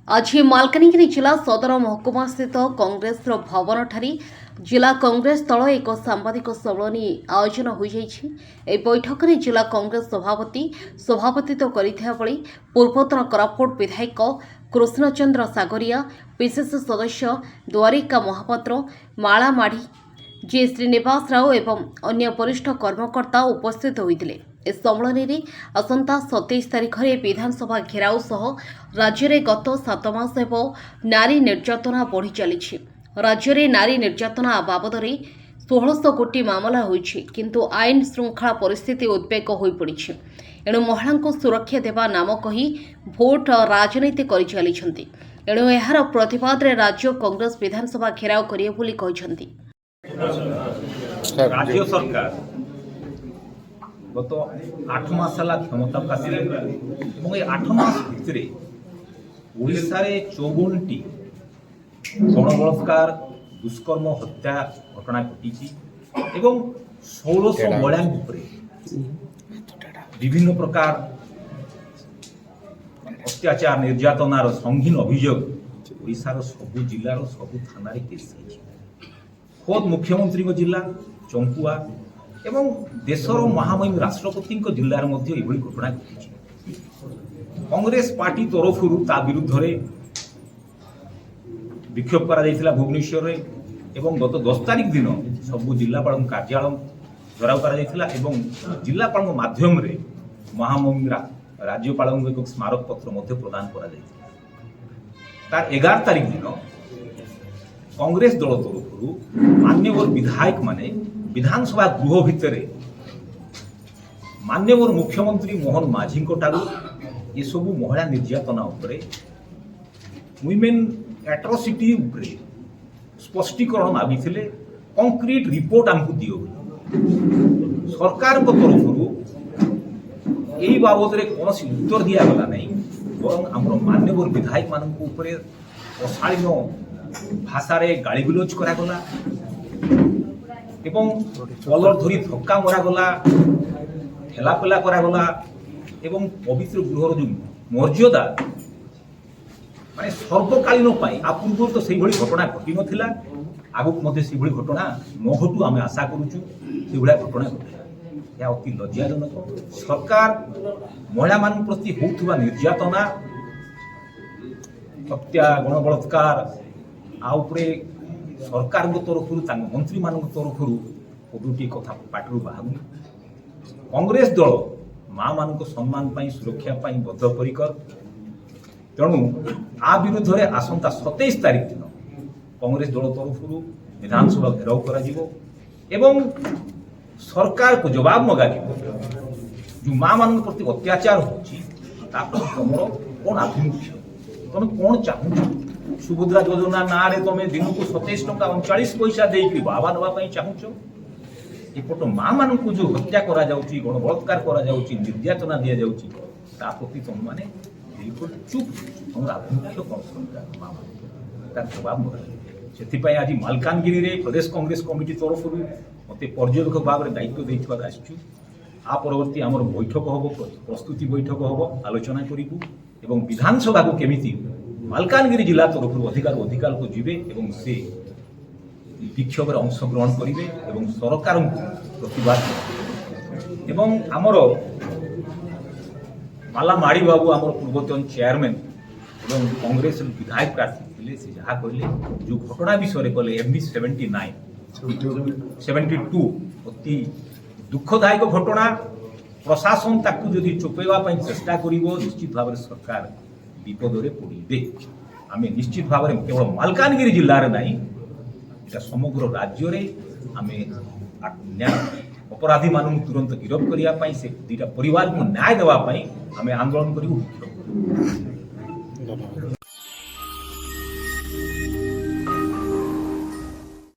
आज मालकानगिरी जिला सदर महकुमा स्थित कांग्रेस भवन ठारे जिला कांग्रेस दल एक सांबादिक सम्मेलन आयोजन हो बैठक में जिला कांग्रेस सभापतित्व करथिया बेले पूर्वतन कोरापुट विधायक कृष्णचंद्र सागरिया, विशेष सदस्य द्वारिका महापात्र, माला माढ़ी, जी श्रीनिवास राव एवं अन्य वरिष्ठ कर्मकर्ता उपस्थित होते। इस सम्मेलन में आसंता 27 तारिख में विधानसभा घेराव सह राज्य में गत 7 मास एवं नारी निर्यातना बढ़ी चली। राज्य में नारी निर्यातना बाबद 1600 कोटी मामला होइछि, किंतु आईन श्रृंखला परिस्थिति उद्वेग हो पड़ी। एणु महिला को सुरक्षा देवा नाम कही भोट राजनीति कर चली। एणु यार प्रतिवाद रे राज्य कांग्रेस विधानसभा घेराव करिए बोली कहिसंती। राज्य सरकार गत 8 मास क्षमता आसिले और ये 8 मास भितर ओडिशा रे 54टी गणबलात्कार, दुष्कर्म, हत्या घटना घटी एवं 1600 महिला विभिन्न प्रकार अत्याचार निर्यातनार संगीन अभियोग ओडिशार सबु जिलार सबु थाना केस खोद मुख्यमंत्री जिला चंपुआ एवं देशर महामहिम राष्ट्रपति जिलार घटना घटी। कांग्रेस पार्टी तरफ विरुद्ध विक्षोभ करा भुवनेश्वर एवं गत 10 तारिख दिन सबू जिलापाल कार्यालय घेराव करा जिलापाल माध्यम रे महामहिम राज्यपाल एक स्मारक पत्र प्रदान कर 11 तारिख दिन कांग्रेस दल तरफ मान्यवर विधायक माने विधानसभा गृह भितर मान्यवर मुख्यमंत्री मोहन माझी ये सबू महिला निर्यातना वुमेन एट्रोसिटी स्पष्टीकरण मागिथिले। कंक्रीट रिपोर्ट आमको दियो सरकार तरफ यही बाबद कौन उत्तर दिगला नहीं, बर आम मान्यवर विधायक मान अशालीन भाषा गाड़ी गुलज करागला एवं कलर धरी धक्का मरागला, ठेलापेला करागला एवं पवित्र गृहर जो मर्यादा माने सर्वकालीन आ पूर्व तो से घटना घटी नाला, आगक से घटना न घटू आम आशा करुचु। से घटना घटला, यह अति लज्जाजनक। सरकार महिला मान प्रति होउथुबा निर्यातना, हत्या, गणबलात्कार आउपरे सरकार तरफ मंत्री मान तरफ कदुटी कथा पाटू बाहर। कांग्रेस दल माँ मान सम्मान पाई सुरक्षा पाई बद्धपरिकर। तेणु आ विरुद्ध रे आसंता 27 तारिख दिन कांग्रेस दल तरफ विधानसभा घेराव करा एवं सरकार को जवाब मगा जो माँ मान प्रति अत्याचार होमर कौन आभिमुख्य, तुम कौन चाहू सुभद्रा योजना ना रे तुम दिन को 27 टंका 39 पैसा देकर बाबा नापी चाहूच। एपट माँ मान को जो हत्या करा जाउची, गणबलात्कार करा जाउची, निर्यातना दिया जाउची, ता प्रति तुम माने बिल्कुल चुप तुम आभिमुख्य कौन सरकार माँ मान जवाब से आज मालकानगिरी रे प्रदेश कांग्रेस कमिटी तरफ मत पर्यवेक्षक भाव में दायित्व देथिबार आसछु। आ परवर्ती आमर बैठक हम, प्रस्तुति बैठक हम, आलोचना करूँ एवं विधानसभा को केमिति मालकानगिरी जिला तरफ अधिकार को जीवे एवं से विक्षोभ अंशग्रहण करेंगे एवं सरकार प्रतिवाद एवं आमर माला माड़ी बाबू आमर पूर्वतन चेयरमैन एवं कांग्रेस विधायक प्रार्थी थे, से जहाँ कहले जो घटना विषय कहले MB 72 अति दुखदायक घटना। प्रशासन ताकू जदि चुपेवा चेष्टा करिवो निश्चित भाव सरकार विपद में पड़े। आम निश्चित भाव में केवल मालकानगिरी जिले में नहीं, समग्र राज्य में आम अपराधी मान तुरंत गिरफ करने से दुईटा परिवार को न्याय देवाई आम आंदोलन करूँ।